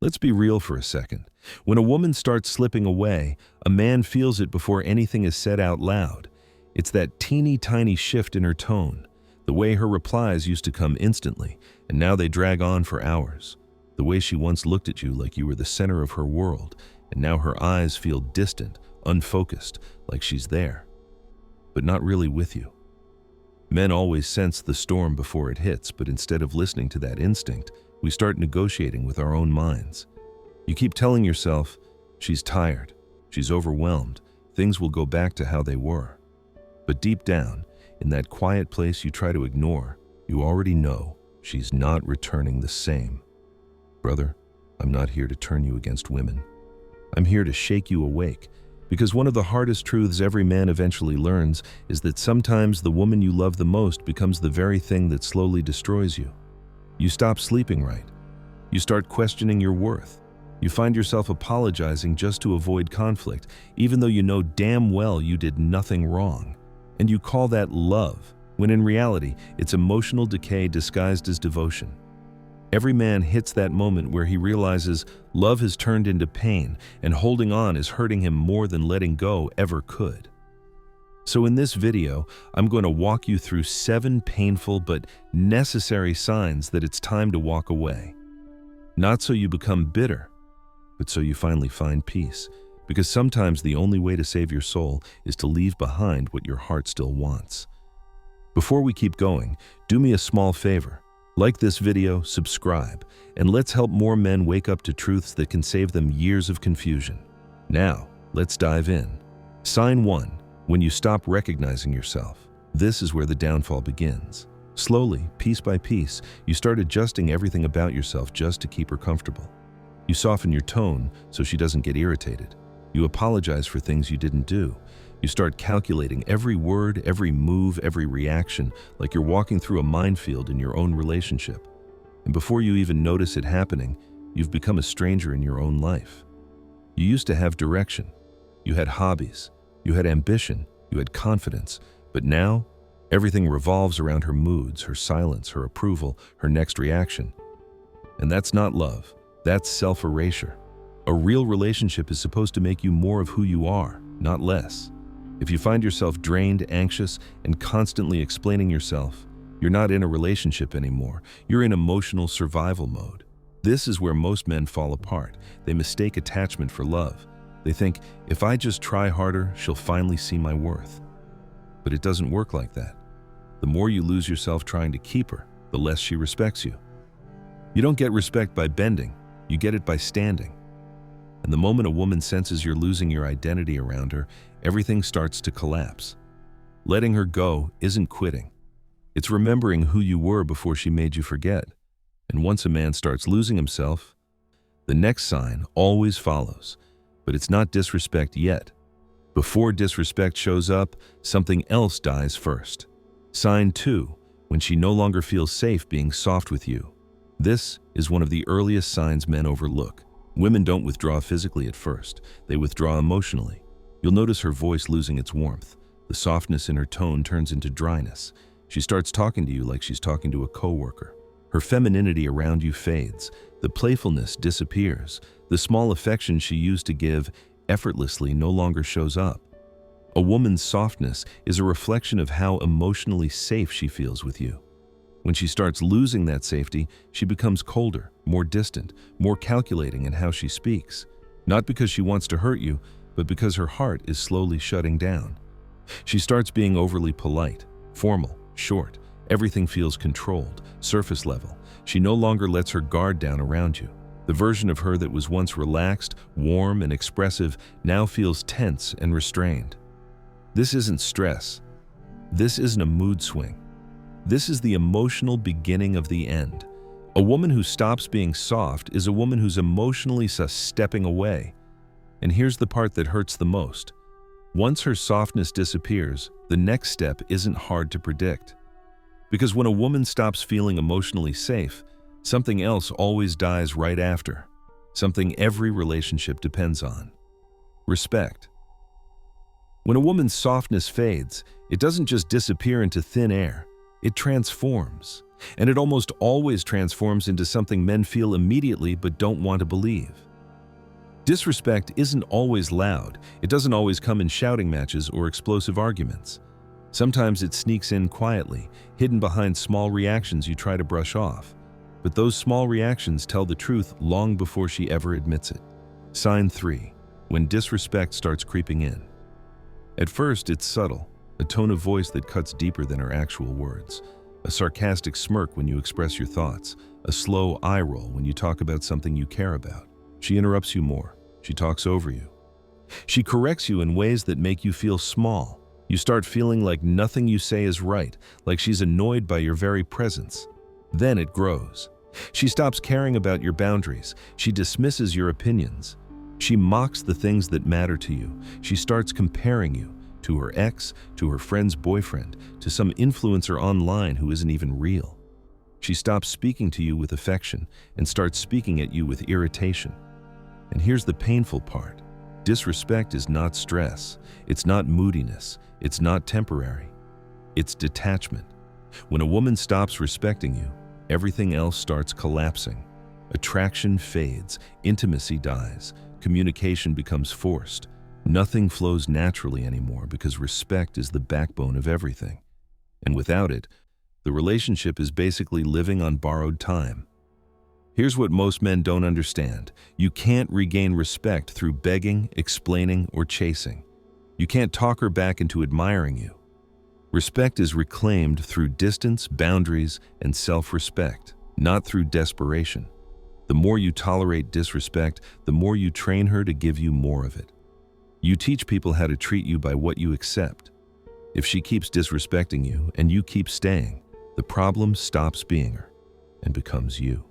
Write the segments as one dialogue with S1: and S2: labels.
S1: Let's be real for a second. When a woman starts slipping away, a man feels it before anything is said out loud. It's that teeny tiny shift in her tone, the way her replies used to come instantly, and now they drag on for hours. The way she once looked at you like you were the center of her world, and now her eyes feel distant, unfocused, like she's there, but not really with you. Men always sense the storm before it hits, but instead of listening to that instinct, we start negotiating with our own minds. You keep telling yourself, she's tired, she's overwhelmed, things will go back to how they were. But deep down, in that quiet place you try to ignore, you already know she's not returning the same. Brother, I'm not here to turn you against women. I'm here to shake you awake, because one of the hardest truths every man eventually learns is that sometimes the woman you love the most becomes the very thing that slowly destroys you. You stop sleeping right. You start questioning your worth. You find yourself apologizing just to avoid conflict, even though you know damn well you did nothing wrong. And you call that love, when in reality, it's emotional decay disguised as devotion. Every man hits that moment where he realizes love has turned into pain, and holding on is hurting him more than letting go ever could. So in this video, I'm going to walk you through 7 painful but necessary signs that it's time to walk away. Not so you become bitter, but so you finally find peace. Because sometimes the only way to save your soul is to leave behind what your heart still wants. Before we keep going, do me a small favor. Like this video, subscribe, and let's help more men wake up to truths that can save them years of confusion. Now, let's dive in. Sign 1. When you stop recognizing yourself. This is where the downfall begins. Slowly, piece by piece, you start adjusting everything about yourself just to keep her comfortable. You soften your tone so she doesn't get irritated. You apologize for things you didn't do. You start calculating every word, every move, every reaction, like you're walking through a minefield in your own relationship. And before you even notice it happening, you've become a stranger in your own life. You used to have direction. You had hobbies. You had ambition. You had confidence. But now, everything revolves around her moods, her silence, her approval, her next reaction. And that's not love. That's self-erasure. A real relationship is supposed to make you more of who you are, not less. If you find yourself drained, anxious, and constantly explaining yourself, you're not in a relationship anymore. You're in emotional survival mode. This is where most men fall apart. They mistake attachment for love. They think, if I just try harder, she'll finally see my worth. But it doesn't work like that. The more you lose yourself trying to keep her, the less she respects you. You don't get respect by bending. You get it by standing. And the moment a woman senses you're losing your identity around her, everything starts to collapse. Letting her go isn't quitting. It's remembering who you were before she made you forget. And once a man starts losing himself, the next sign always follows. But it's not disrespect yet. Before disrespect shows up, something else dies first. Sign 2, when she no longer feels safe being soft with you. This is one of the earliest signs men overlook. Women don't withdraw physically at first. They withdraw emotionally. You'll notice her voice losing its warmth. The softness in her tone turns into dryness. She starts talking to you like she's talking to a coworker. Her femininity around you fades. The playfulness disappears. The small affection she used to give effortlessly no longer shows up. A woman's softness is a reflection of how emotionally safe she feels with you. When she starts losing that safety, she becomes colder, more distant, more calculating in how she speaks. Not because she wants to hurt you, but because her heart is slowly shutting down. She starts being overly polite, formal, short. Everything feels controlled, surface level. She no longer lets her guard down around you. The version of her that was once relaxed, warm, and expressive now feels tense and restrained. This isn't stress. This isn't a mood swing. This is the emotional beginning of the end. A woman who stops being soft is a woman who's emotionally stepping away. And here's the part that hurts the most. Once her softness disappears, the next step isn't hard to predict. Because when a woman stops feeling emotionally safe, something else always dies right after. Something every relationship depends on. Respect. When a woman's softness fades, it doesn't just disappear into thin air. It transforms. And it almost always transforms into something men feel immediately but don't want to believe. Disrespect isn't always loud. It doesn't always come in shouting matches or explosive arguments. Sometimes it sneaks in quietly, hidden behind small reactions you try to brush off. But those small reactions tell the truth long before she ever admits it. Sign 3. When disrespect starts creeping in. At first, it's subtle, a tone of voice that cuts deeper than her actual words. A sarcastic smirk when you express your thoughts. A slow eye roll when you talk about something you care about. She interrupts you more. She talks over you. She corrects you in ways that make you feel small. You start feeling like nothing you say is right, like she's annoyed by your very presence. Then it grows. She stops caring about your boundaries. She dismisses your opinions. She mocks the things that matter to you. She starts comparing you to her ex, to her friend's boyfriend, to some influencer online who isn't even real. She stops speaking to you with affection and starts speaking at you with irritation. And here's the painful part. Disrespect is not stress. It's not moodiness. It's not temporary. It's detachment. When a woman stops respecting you, everything else starts collapsing. Attraction fades, intimacy dies, communication becomes forced. Nothing flows naturally anymore because respect is the backbone of everything. And without it, the relationship is basically living on borrowed time. Here's what most men don't understand. You can't regain respect through begging, explaining, or chasing. You can't talk her back into admiring you. Respect is reclaimed through distance, boundaries, and self-respect, not through desperation. The more you tolerate disrespect, the more you train her to give you more of it. You teach people how to treat you by what you accept. If she keeps disrespecting you and you keep staying, the problem stops being her and becomes you.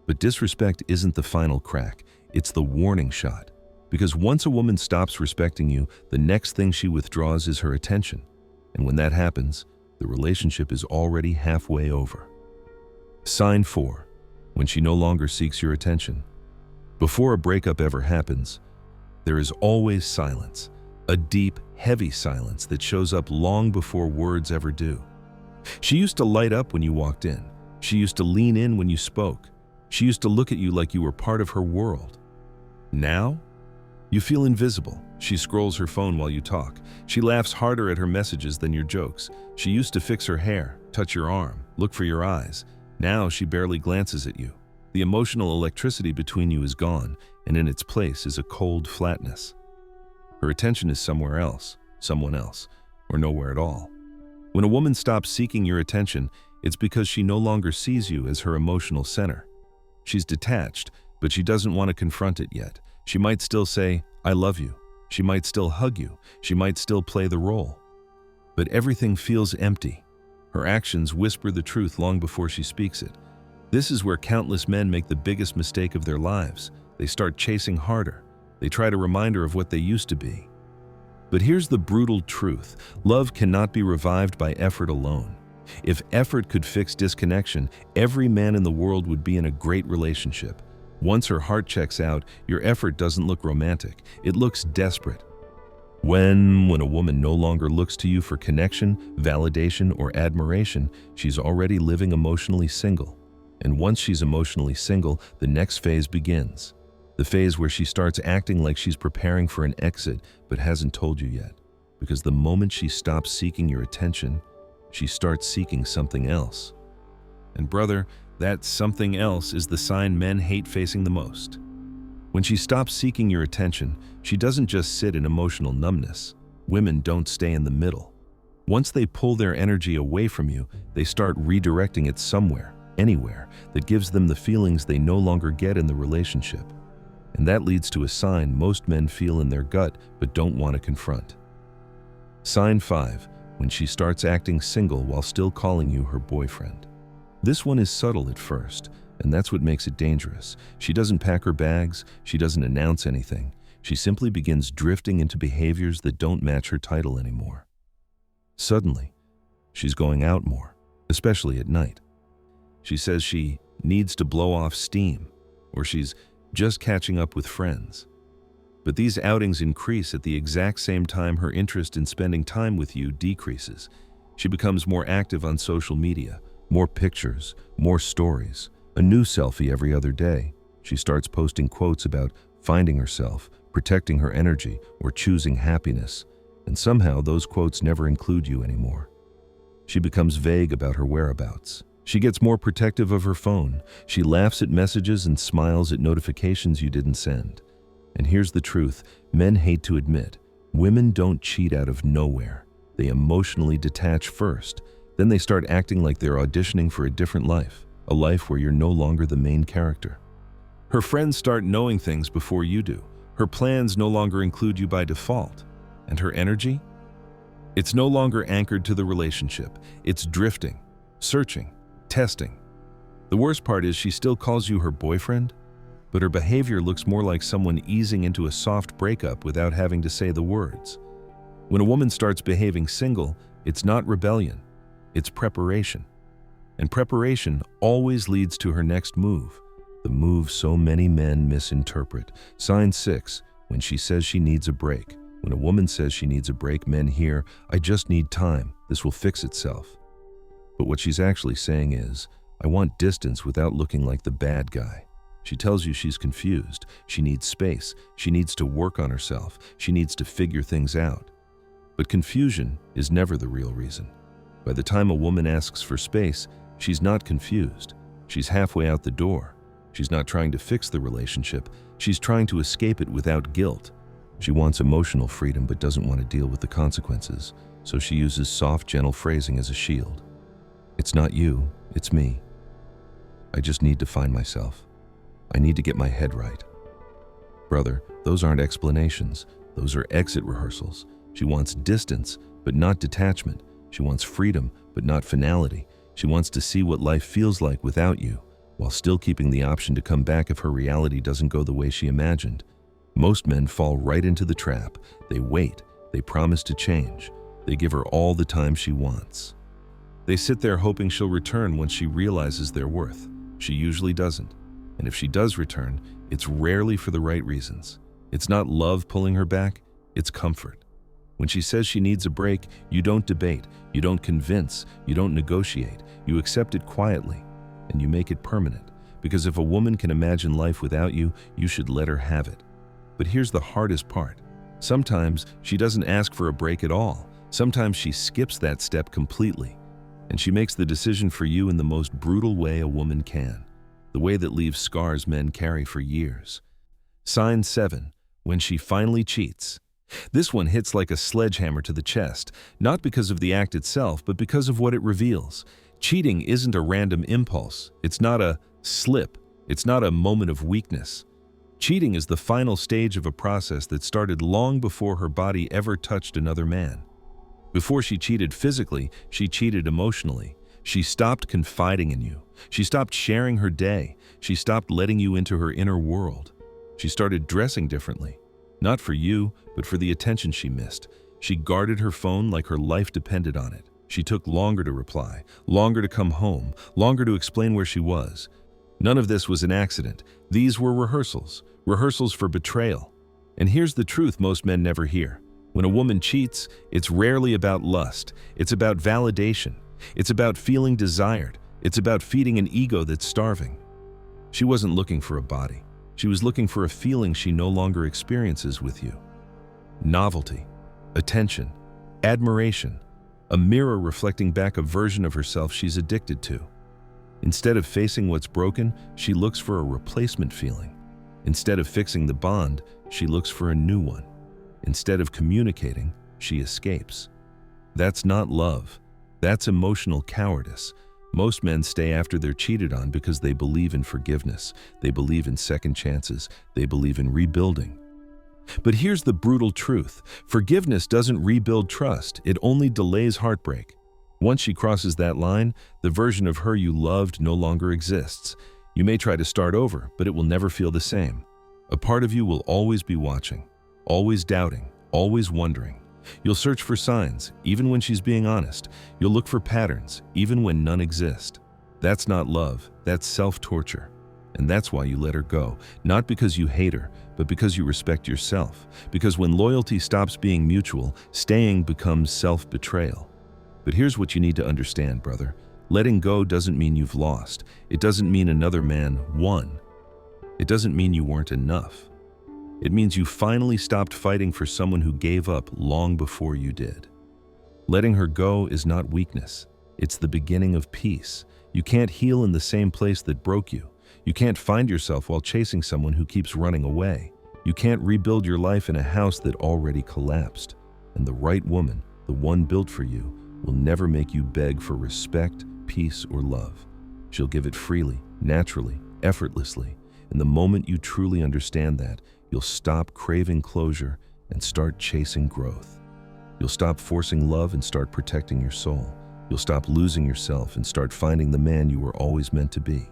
S1: But disrespect isn't the final crack, it's the warning shot. Because once a woman stops respecting you, the next thing she withdraws is her attention. And when that happens, the relationship is already halfway over. Sign 4. When she no longer seeks your attention. Before a breakup ever happens, there is always silence. A deep, heavy silence that shows up long before words ever do. She used to light up when you walked in. She used to lean in when you spoke. She used to look at you like you were part of her world. Now, you feel invisible. She scrolls her phone while you talk. She laughs harder at her messages than your jokes. She used to fix her hair, touch your arm, look for your eyes. Now she barely glances at you. The emotional electricity between you is gone, and in its place is a cold flatness. Her attention is somewhere else, someone else, or nowhere at all. When a woman stops seeking your attention, it's because she no longer sees you as her emotional center. She's detached, but she doesn't want to confront it yet. She might still say, "I love you." She might still hug you. She might still play the role. But everything feels empty. Her actions whisper the truth long before she speaks it. This is where countless men make the biggest mistake of their lives. They start chasing harder. They try to remind her of what they used to be. But here's the brutal truth. Love cannot be revived by effort alone. If effort could fix disconnection, every man in the world would be in a great relationship. Once her heart checks out, your effort doesn't look romantic. It looks desperate. When a woman no longer looks to you for connection, validation, or admiration, she's already living emotionally single. And once she's emotionally single, the next phase begins. The phase where she starts acting like she's preparing for an exit, but hasn't told you yet. Because the moment she stops seeking your attention, she starts seeking something else. And brother, that something else is the sign men hate facing the most. When she stops seeking your attention, she doesn't just sit in emotional numbness. Women don't stay in the middle. Once they pull their energy away from you, they start redirecting it somewhere, anywhere, that gives them the feelings they no longer get in the relationship. And that leads to a sign most men feel in their gut but don't want to confront. Sign 5. When she starts acting single while still calling you her boyfriend. This one is subtle at first, and that's what makes it dangerous. She doesn't pack her bags, she doesn't announce anything. She simply begins drifting into behaviors that don't match her title anymore. Suddenly, she's going out more, especially at night. She says she needs to blow off steam, or she's just catching up with friends. But these outings increase at the exact same time her interest in spending time with you decreases. She becomes more active on social media, More pictures, more stories, a new selfie every other day. She starts posting quotes about finding herself, protecting her energy, or choosing happiness. And somehow those quotes never include you anymore. She becomes vague about her whereabouts. She gets more protective of her phone. She laughs at messages and smiles at notifications you didn't send. And here's the truth men hate to admit. Women don't cheat out of nowhere. They emotionally detach first. Then they start acting like they're auditioning for a different life, a life where you're no longer the main character. Her friends start knowing things before you do. Her plans no longer include you by default. And her energy? It's no longer anchored to the relationship. It's drifting, searching, testing. The worst part is she still calls you her boyfriend, but her behavior looks more like someone easing into a soft breakup without having to say the words. When a woman starts behaving single, it's not rebellion, it's preparation. And preparation always leads to her next move, the move so many men misinterpret. Sign 6, when she says she needs a break. When a woman says she needs a break, men hear, "I just need time, this will fix itself." But what she's actually saying is, "I want distance without looking like the bad guy." She tells you she's confused, she needs space, she needs to work on herself, she needs to figure things out. But confusion is never the real reason. By the time a woman asks for space, she's not confused. She's halfway out the door. She's not trying to fix the relationship, she's trying to escape it without guilt. She wants emotional freedom but doesn't want to deal with the consequences, so she uses soft, gentle phrasing as a shield. "It's not you, it's me. I just need to find myself. I need to get my head right." Brother, those aren't explanations. Those are exit rehearsals. She wants distance, but not detachment. She wants freedom, but not finality. She wants to see what life feels like without you, while still keeping the option to come back if her reality doesn't go the way she imagined. Most men fall right into the trap. They wait. They promise to change. They give her all the time she wants. They sit there hoping she'll return once she realizes their worth. She usually doesn't. And if she does return, it's rarely for the right reasons. It's not love pulling her back, it's comfort. When she says she needs a break, you don't debate, you don't convince, you don't negotiate. You accept it quietly, and you make it permanent. Because if a woman can imagine life without you, you should let her have it. But here's the hardest part. Sometimes she doesn't ask for a break at all. Sometimes she skips that step completely. And she makes the decision for you in the most brutal way a woman can. The way that leaves scars men carry for years. Sign 7, when she finally cheats. This one hits like a sledgehammer to the chest, not because of the act itself, but because of what it reveals. Cheating isn't a random impulse. It's not a slip. It's not a moment of weakness. Cheating is the final stage of a process that started long before her body ever touched another man. Before she cheated physically, she cheated emotionally. She stopped confiding in you. She stopped sharing her day. She stopped letting you into her inner world. She started dressing differently. Not for you, but for the attention she missed. She guarded her phone like her life depended on it. She took longer to reply, longer to come home, longer to explain where she was. None of this was an accident. These were rehearsals for betrayal. And here's the truth most men never hear. When a woman cheats, it's rarely about lust. It's about validation. It's about feeling desired. It's about feeding an ego that's starving. She wasn't looking for a body. She was looking for a feeling she no longer experiences with you. Novelty, attention, admiration, a mirror reflecting back a version of herself she's addicted to. Instead of facing what's broken, she looks for a replacement feeling. Instead of fixing the bond, she looks for a new one. Instead of communicating, she escapes. That's not love. That's emotional cowardice. Most men stay after they're cheated on because they believe in forgiveness. They believe in second chances. They believe in rebuilding. But here's the brutal truth. Forgiveness doesn't rebuild trust. It only delays heartbreak. Once she crosses that line, the version of her you loved no longer exists. You may try to start over, but it will never feel the same. A part of you will always be watching, always doubting, always wondering. You'll search for signs, even when she's being honest. You'll look for patterns, even when none exist. That's not love, that's self-torture. And that's why you let her go, not because you hate her, but because you respect yourself. Because when loyalty stops being mutual, staying becomes self-betrayal. But here's what you need to understand, brother. Letting go doesn't mean you've lost. It doesn't mean another man won. It doesn't mean you weren't enough. It means you finally stopped fighting for someone who gave up long before you did. Letting her go is not weakness. It's the beginning of peace. You can't heal in the same place that broke you. You can't find yourself while chasing someone who keeps running away. You can't rebuild your life in a house that already collapsed. And the right woman, the one built for you, will never make you beg for respect, peace, or love. She'll give it freely, naturally, effortlessly. And the moment you truly understand that, you'll stop craving closure and start chasing growth. You'll stop forcing love and start protecting your soul. You'll stop losing yourself and start finding the man you were always meant to be.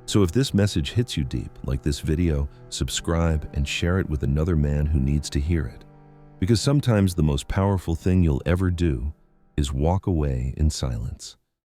S1: So if this message hits you deep, like this video, subscribe and share it with another man who needs to hear it. Because sometimes the most powerful thing you'll ever do is walk away in silence.